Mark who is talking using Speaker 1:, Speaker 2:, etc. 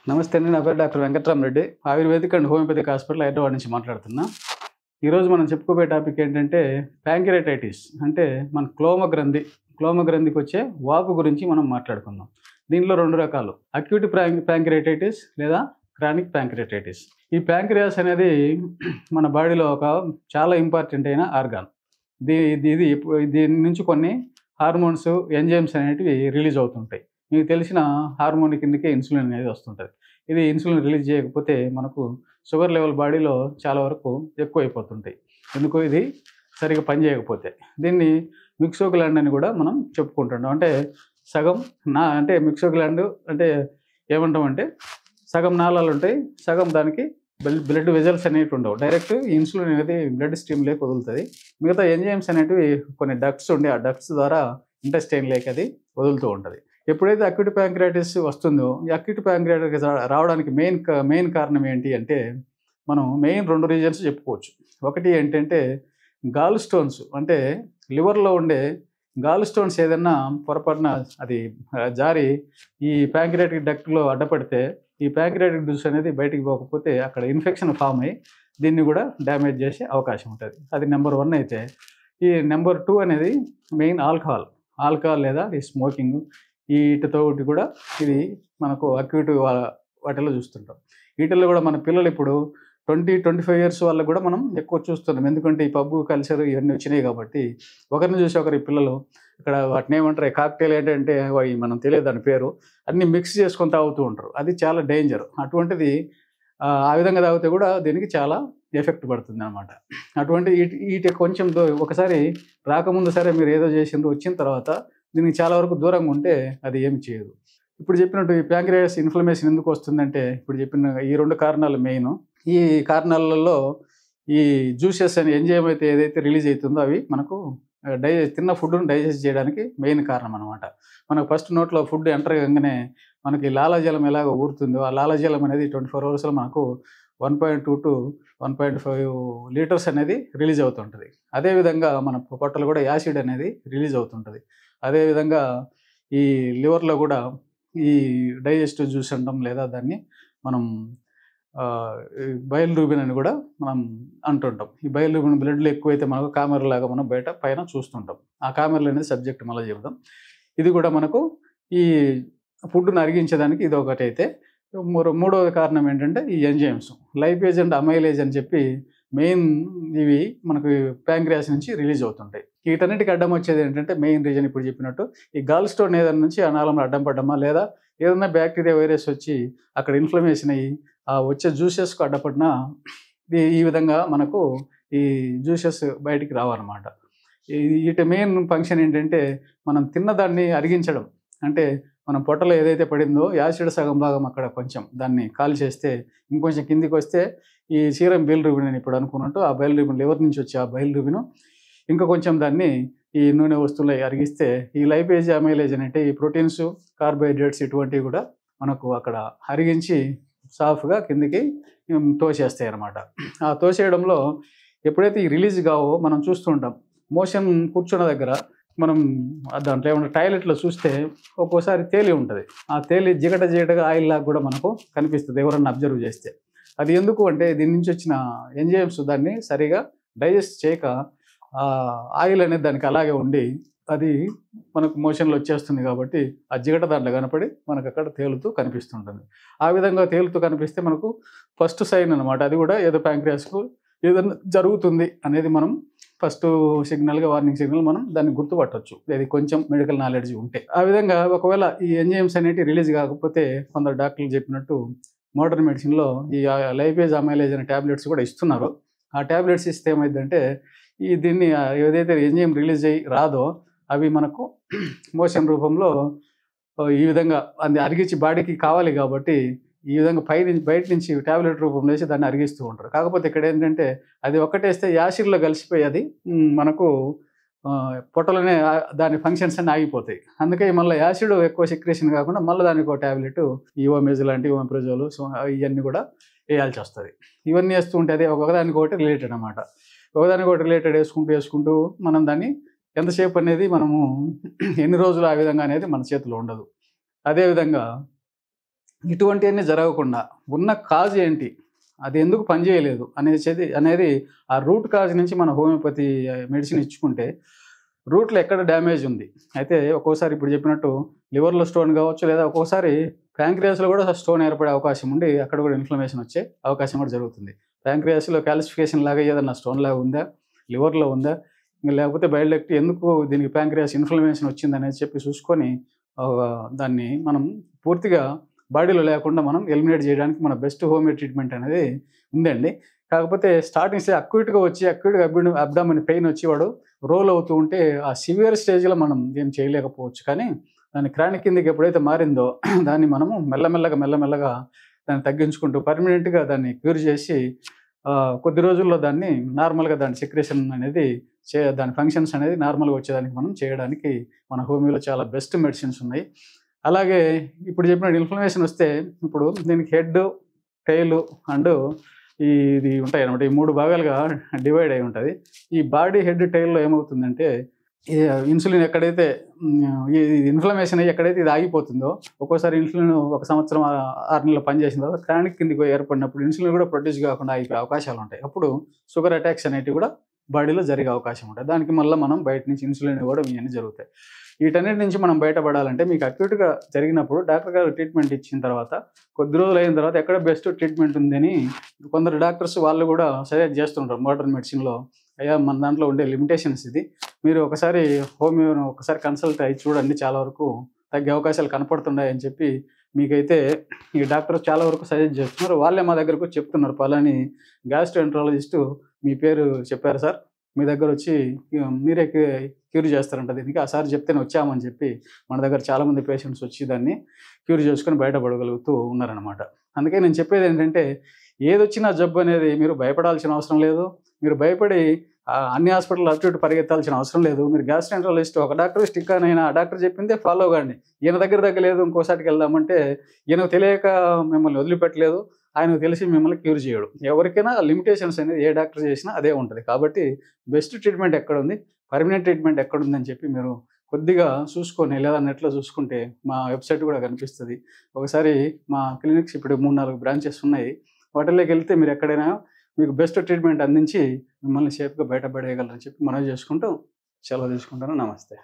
Speaker 1: నమస్తే అండి. నా పేరు doctor Venkatramareddy. Ayurvedic and homeopathic hospital Hyderabad నుంచి మాట్లాడుతున్నా. ఈరోజు మనం చెప్పుకోబోయే టాపిక్ ఏంటంటే ప్యాంక్రియాటైటిస్. అంటే మన క్లోమ గ్రంథికొచ్చే వాపు గురించి మనం మాట్లాడుకుందాం. దీనిలో 2 రకాలు. అక్యూట్ ప్యాంక్రియాటైటిస్ లేదా క్రానిక్ ప్యాంక్రియాటైటిస్. ఈ ప్యాంక్రియాస్ అనేది మన బాడీలో ఒక చాలా ఇంపార్టెంట్ అయిన ఆర్గాన్. దీని నుంచి కొన్ని హార్మోన్స్, ఎంజైమ్స్ అనేటివి రిలీజ్ అవుతుంటాయి. మీకు తెలిసిన హార్మోన్ కిందకే ఇన్సులిన్ అనేది వస్తుంటుంది. ఇది ఇన్సులిన్ రిలీజ్ చేయకపోతే మనకు షుగర్ లెవెల్ బాడీలో చాలా వరకు ఎక్కువైపోతుంటాయి. ఎందుకో ఇది సరిగ్గా పనిచేయకపోతే. దీన్ని మిక్సోగ్లాండ్ అని కూడా మనం చెప్పుకుంటుంటాం. అంటే మిక్సోగ్లాండ్ అంటే ఏమంటామంటే సగం నాళాలు ఉంటాయి, సగం దానికి బ్లడ్ వెజల్స్ అనేవి ఉండవు. డైరెక్ట్ ఇన్సులిన్ అనేది బ్లడ్ స్ట్రీమ్లోకి వదులుతుంది. మిగతా ఎంజైమ్స్ అనేటివి కొన్ని డక్ట్స్ ఉండి ఆ డక్ట్స్ ద్వారా ఇంటెస్టైన్లోకి అది వదులుతూ ఉంటుంది. ఎప్పుడైతే అక్యూట్ ప్యాంక్రియాటిస్ వస్తుందో, ఈ అక్యూట్ ప్యాంక్రియాటిస్ రావడానికి మెయిన్ కారణం ఏంటి అంటే మనం మెయిన్ 2 రీజన్స్ చెప్పుకోవచ్చు. ఒకటి ఏంటంటే గాల్ స్టోన్స్, అంటే లివర్లో ఉండే గాల్ స్టోన్స్ ఏదన్నా పొరపాటున అది జారి ఈ ప్యాంక్రియాటిక్ డక్ట్లో అడ్డపడితే ఈ ప్యాంక్రియాటిక్ జ్యూస్ అనేది బయటికి పోకపోతే అక్కడ ఇన్ఫెక్షన్ ఫామ్ అయ్యి దీన్ని కూడా డ్యామేజ్ చేసే అవకాశం ఉంటుంది. అది నెంబర్ 1 అయితే. ఈ నెంబర్ 2 అనేది మెయిన్ ఆల్కహాల్ లేదా ఈ స్మోకింగ్, వీటితోటి కూడా ఇది మనకు అక్యూట్ వాటిలో చూస్తుంటాం. వీటిల్లో కూడా మన పిల్లలు ఇప్పుడు 20-25 ఇయర్స్ వాళ్ళకు కూడా మనం ఎక్కువ చూస్తున్నాం. ఎందుకంటే ఈ పబ్బు కల్చర్ ఇవన్నీ వచ్చినాయి కాబట్టి ఒకరిని చూసి ఒకరి పిల్లలు ఇక్కడ వాటిని ఏమంటారు, కాక్టైల్ ఏంటంటే అవి మనం తెలియదు దాని పేరు, అన్నీ మిక్స్ చేసుకొని తాగుతూ ఉంటారు. అది చాలా డేంజర్. అటువంటిది ఆ విధంగా తాగితే కూడా దీనికి చాలా ఎఫెక్ట్ పడుతుంది అనమాట. అటువంటి వీటి కొంచెం ఒకసారి రాకముందు సరే మీరు ఏదో చేసిండ్రు, వచ్చిన తర్వాత దీనికి చాలా వరకు దూరంగా ఉంటే అది ఏమి చేయదు. ఇప్పుడు చెప్పినట్టు ఈ ప్యాంక్రియాస్ ఇన్ఫ్లమేషన్ ఎందుకు వస్తుందంటే ఇప్పుడు చెప్పిన ఈ 2 కారణాలు మెయిన్. ఈ కారణాలలో ఈ జ్యూసెస్ అని ఎంజైమ్ అయితే ఏదైతే రిలీజ్ అవుతుందో అవి మనకు తిన్న ఫుడ్ను డైజెస్ట్ చేయడానికి మెయిన్ కారణం అనమాట. మనకు ఫస్ట్ నోట్లో ఫుడ్ ఎంటర్ కాగానే మనకి లాలాజలం ఎలాగ ఊరుతుందో ఆ లాలాజలం అనేది 24 అవర్స్లో మనకు 1.2 to 1.5 లీటర్స్ అనేది రిలీజ్ అవుతుంటుంది. అదేవిధంగా మన పొట్టలో కూడా యాసిడ్ అనేది రిలీజ్ అవుతుంటుంది. అదేవిధంగా ఈ లివర్లో కూడా ఈ డైజెస్టివ్ జ్యూస్ అంటాం, లేదా దాన్ని మనం బైలిరూబిన్ అని కూడా మనం అంటుంటాం. ఈ బైలిరూబిన్ బ్లడ్లో ఎక్కువైతే మనకు కామెరలాగా మనం బయట పైన చూస్తుంటాం. ఆ కామెరలు అనేది సబ్జెక్ట్ మళ్ళీ చెబుదాం. ఇది కూడా మనకు ఈ ఫుడ్ను అరిగించడానికి ఇది ఒకటి అయితే, మూడవది కారణం ఏంటంటే ఈ ఎంజైమ్స్ లైపేజ్ అండ్ అమైలేజ్ అని చెప్పి మెయిన్ ఇవి మనకు ప్యాంక్రియాస్ నుంచి రిలీజ్ అవుతుంటాయి. వీటన్నిటికి అడ్డం వచ్చేది ఏంటంటే మెయిన్ రీజన్ ఇప్పుడు చెప్పినట్టు ఈ గాల్ స్టోన్ ఏదైనా నుంచి ఆ నాళంలో అడ్డం పడ్డమా, లేదా ఏదైనా బ్యాక్టీరియా వైరస్ వచ్చి అక్కడ ఇన్ఫ్లమేషన్ అయ్యి ఆ వచ్చే జ్యూసెస్కు అడ్డపడినా ఈ విధంగా మనకు ఈ జ్యూసెస్ బయటికి రావన్నమాట. వీటి మెయిన్ ఫంక్షన్ ఏంటంటే మనం తిన్నదాన్ని అరిగించడం. అంటే మనం పొట్టలో ఏదైతే పడిందో యాసిడ్ సగం భాగం అక్కడ కొంచెం దాన్ని కాల్ చేస్తే ఇంకొంచెం కిందికి వస్తే ఈ సీరం బైలిరూబిన్ అని ఇప్పుడు అనుకున్నట్టు ఆ బైలిరూబిన్ లివర్ నుంచి వచ్చే ఆ బైలిరూబిన్ ఇంకా కొంచెం దాన్ని ఈ నూనె వస్తువులు అరిగిస్తే ఈ లైపేజ్ అమైలేజ్ అంటే ఈ ప్రోటీన్స్, కార్బోహైడ్రేట్స్ ఇటువంటివి కూడా మనకు అక్కడ అరిగించి సాఫ్గా కిందికి తోసేస్తాయి అన్నమాట. ఆ తోసేయడంలో ఎప్పుడైతే ఈ రిలీజ్ కావో మనం చూస్తుంటాం. మోషన్ కూర్చున్న దగ్గర మనం దాంట్లో ఏమన్నా టాయిలెట్లో చూస్తే ఒక్కోసారి తేలి ఉంటుంది. ఆ తేలి జిగటగా ఆయిల్ లాగా కూడా మనకు కనిపిస్తుంది ఎవరన్నా అబ్జర్వ్ చేస్తే. అది ఎందుకు అంటే దీని నుంచి వచ్చిన ఎంజైమ్స్ దాన్ని సరిగా డైజెస్ట్ చేయక ఆయిల్ అనేది దానికి అలాగే ఉండి అది మనకు మోషన్లో వచ్చేస్తుంది. కాబట్టి ఆ జిగట దాంట్లో కనపడి మనకు అక్కడ తేలుతూ కనిపిస్తుంటుంది. ఆ విధంగా తేలుతూ కనిపిస్తే మనకు ఫస్ట్ సైన్ అనమాట. అది కూడా ఏదో ప్యాంక్రియాస్కు ఏదైనా జరుగుతుంది అనేది మనం ఫస్ట్ సిగ్నల్గా, వార్నింగ్ సిగ్నల్ మనం దాన్ని గుర్తుపట్టవచ్చు, ఇది కొంచెం మెడికల్ నాలెడ్జ్ ఉంటే. ఆ విధంగా ఒకవేళ ఈ ఎంజైమ్స్ అనేవి రిలీజ్ కాకపోతే కొందరు డాక్టర్లు చెప్పినట్టు మోడర్న్ మెడిసిన్లో ఈ లైపేజ్ అమైలేజ్ అనే ట్యాబ్లెట్స్ కూడా ఇస్తున్నారు. ఆ ట్యాబ్లెట్స్ ఇస్తే ఏమైందంటే దీన్ని ఏదైతే ఎంజైమ్ రిలీజ్ అయ్యి రాదో అవి మనకు మోషన్ రూపంలో ఈ విధంగా అది అరిగించి బాడీకి కావాలి కాబట్టి ఈ విధంగా బయట నుంచి ట్యాబ్లెట్ రూపంలో వేసి దాన్ని అరిగిస్తూ ఉంటారు. కాకపోతే ఇక్కడ ఏంటంటే అది ఒక్కటేస్తే యాసిడ్లో కలిసిపోయి అది మనకు పొట్టలోనే దాని ఫంక్షన్స్ అన్నీ ఆగిపోతాయి. అందుకే మళ్ళీ యాసిడ్ ఎక్కువ సెక్రేషన్ కాకుండా మళ్ళీ దానికి ఒక ట్యాబ్లెట్ ఈవోమేజ్ లాంటి ఓమెప్రజోల్ ఇవన్నీ కూడా వేయాల్సి వస్తుంది. ఇవన్నీ వేస్తూ ఉంటే అదే ఒకదానికొకటి రిలేటెడ్ అన్నమాట. ఒకదానికొకటి రిలేటెడ్ వేసుకుంటూ మనం దాన్ని ఎంతసేపు అనేది మనము ఎన్ని రోజులు ఆ విధంగా అనేది మన చేతిలో ఉండదు. అదేవిధంగా ఇటువంటివన్నీ జరగకుండా ఉన్న కాజ్ ఏంటి, అది ఎందుకు పనిచేయలేదు అనేది ఆ రూట్ కాజ్ నుంచి మన హోమియోపతి మెడిసిన్ ఇచ్చుకుంటే రూట్లో ఎక్కడ డ్యామేజ్ ఉంది. అయితే ఒక్కోసారి ఇప్పుడు చెప్పినట్టు లివర్‌లో స్టోన్ కావచ్చు, లేదా ఒక్కోసారి ప్యాంక్రియాస్‌లో కూడా స్టోన్ ఏర్పడే అవకాశం ఉండి అక్కడ కూడా ఇన్‌ఫ్లమేషన్ వచ్చే అవకాశం కూడా జరుగుతుంది. ప్యాంక్రియాస్‌లో కాల్సిఫికేషన్ లాగా ఏదన్నా స్టోన్ లాగా ఉందా? లివర్‌లో ఉందా? లేకపోతే బైల్ డక్ట్ ఎందుకు దీనికి ప్యాంక్రియాస్ ఇన్‌ఫ్లమేషన్ వచ్చిందనేది చెప్పి చూసుకొని దాన్ని మనం పూర్తిగా బాడీలో లేకుండా మనం ఎలిమినేట్ చేయడానికి మన బెస్ట్ హోమియో ట్రీట్మెంట్ అనేది ఉందండి. కాకపోతే స్టార్టింగ్స్ అక్యూట్‌గా వచ్చి అక్యూట్‌గా అబ్డామిన్ పెయిన్ వచ్చి వాడు రోల్ అవుతూ ఉంటే ఆ సివియర్ స్టేజ్‌లో మనం ఏం చేయలేకపోవచ్చు. కానీ దాన్ని క్రానిక్ కిందకి ఎప్పుడైతే మారిందో దాన్ని మనము మెల్లమెల్లగా దాన్ని తగ్గించుకుంటూ పర్మనెంట్‌గా దాన్ని క్యూర్ చేసి కొద్ది రోజుల్లో దాన్ని నార్మల్‌గా దాని సెక్రెషన్ అనేది దాని ఫంక్షన్స్ అనేది నార్మల్‌గా వచ్చేదానికి మనం చేయడానికి మన హోమియోలో చాలా బెస్ట్ మెడిసిన్స్ ఉన్నాయి. అలాగే ఇప్పుడు చెప్పినట్టు ఇన్‌ఫ్లమేషన్ వస్తే ఇప్పుడు దీనికి హెడ్, టెయిల్ అండ్ ఇది ఉంటాయన్నమాట. ఈ 3 భాగాలుగా డివైడ్ అయి ఉంటది. ఈ బాడీ, హెడ్, టెయిల్‌లో ఏమవుతుందంటే ఈ ఇన్సులిన్ ఎక్కడైతే ఈ ఇన్‌ఫ్లమేషన్ అయ్యి ఎక్కడైతే ఇది ఆగిపోతుందో ఒక్కోసారి ఇన్సులిన్ 1 సంవత్సరం 6 నెలలు పనిచేసిన తర్వాత క్రానిక్ కిందకి ఏర్పడినప్పుడు ఇన్సులిన్ కూడా ప్రొడ్యూస్ కాకుండా అయిపోయే అవకాశాలు ఉంటాయి. అప్పుడు షుగర్ అటాక్స్ అనేటివి కూడా బాడీలో జరిగే అవకాశం ఉంటుంది. దానికి మళ్ళీ మనం బయట నుంచి ఇన్సులిన్ ఇవ్వడం ఇవన్నీ జరుగుతాయి. వీటన్నిటి నుంచి మనం బయటపడాలంటే మీకు అక్యూట్‌గా జరిగినప్పుడు డాక్టర్ గారు ట్రీట్మెంట్ ఇచ్చిన తర్వాత కొద్ది రోజులు అయిన తర్వాత ఎక్కడ బెస్ట్ ట్రీట్మెంట్ ఉందని కొందరు డాక్టర్స్ వాళ్ళు కూడా సజెస్ట్ చేస్తుంటారు మోడర్న్ మెడిసిన్‌లో. అయ్యా మన దాంట్లో ఉండే లిమిటేషన్స్ ఇది. మీరు ఒకసారి హోమియోను ఒకసారి కన్సల్ట్ అయ్యి చూడండి, చాలా వరకు తగ్గే అవకాశాలు కనపడుతున్నాయని చెప్పి మీకైతే ఈ డాక్టర్ చాలా వరకు సజెస్ట్ చేస్తున్నారు. వాళ్ళే మా దగ్గరకు చెప్తున్నారు, పలాని గ్యాస్ట్రోఎంట్రాలజిస్టు మీ పేరు చెప్పారు సార్, మీ దగ్గర వచ్చి మీరే క్యూర్ చేస్తారంట దీనికి. ఆ సార్ చెప్తేనే వచ్చామని చెప్పి మన దగ్గర చాలామంది పేషెంట్స్ వచ్చి దాన్ని క్యూర్ చేసుకొని బయటపడగలుగుతూ ఉన్నారనమాట. అందుకే నేను చెప్పేది ఏంటంటే ఏదొచ్చినా జబ్బు అనేది మీరు భయపడాల్సిన అవసరం లేదు. మీరు భయపడి అన్ని హాస్పిటల్ అటు ఇటు పరిగెత్తాల్సిన అవసరం లేదు. మీరు గ్యాస్ట్రోఎంట్రాలజిస్ట్ ఒక డాక్టర్ స్టిక్ అని ఆ డాక్టర్ చెప్పిందే ఫాలో కాండి. ఈయన దగ్గర తగ్గలేదు ఇంకోసారికి వెళ్దామంటే ఈయనకు తెలియక మిమ్మల్ని వదిలిపెట్టలేదు, ఆయనకు తెలిసి మిమ్మల్ని క్యూర్ చేయడు. ఎవరికైనా లిమిటేషన్స్ అనేది ఏ డాక్టర్ చేసినా అదే ఉంటుంది. కాబట్టి బెస్ట్ ట్రీట్మెంట్ ఎక్కడుంది, పర్మనెంట్ ట్రీట్మెంట్ ఎక్కడుందని చెప్పి మీరు కొద్దిగా చూసుకొని లేదా నెట్‌లో చూసుకుంటే మా వెబ్‌సైట్ కూడా కనిపిస్తది. ఒకసారి మా క్లినిక్స్ ఇప్పుడు 3, 4 బ్రాంచెస్ ఉన్నాయి. వాటిల్లోకి వెళ్తే మీరు ఎక్కడైనా మీకు బెస్ట్ ట్రీట్మెంట్ అందించి మిమ్మల్ని సేఫ్‌గా బయటపడేయగలరని చెప్పి మనవి చేసుకుంటూ సెలవు తీసుకుంటాను. నమస్తే.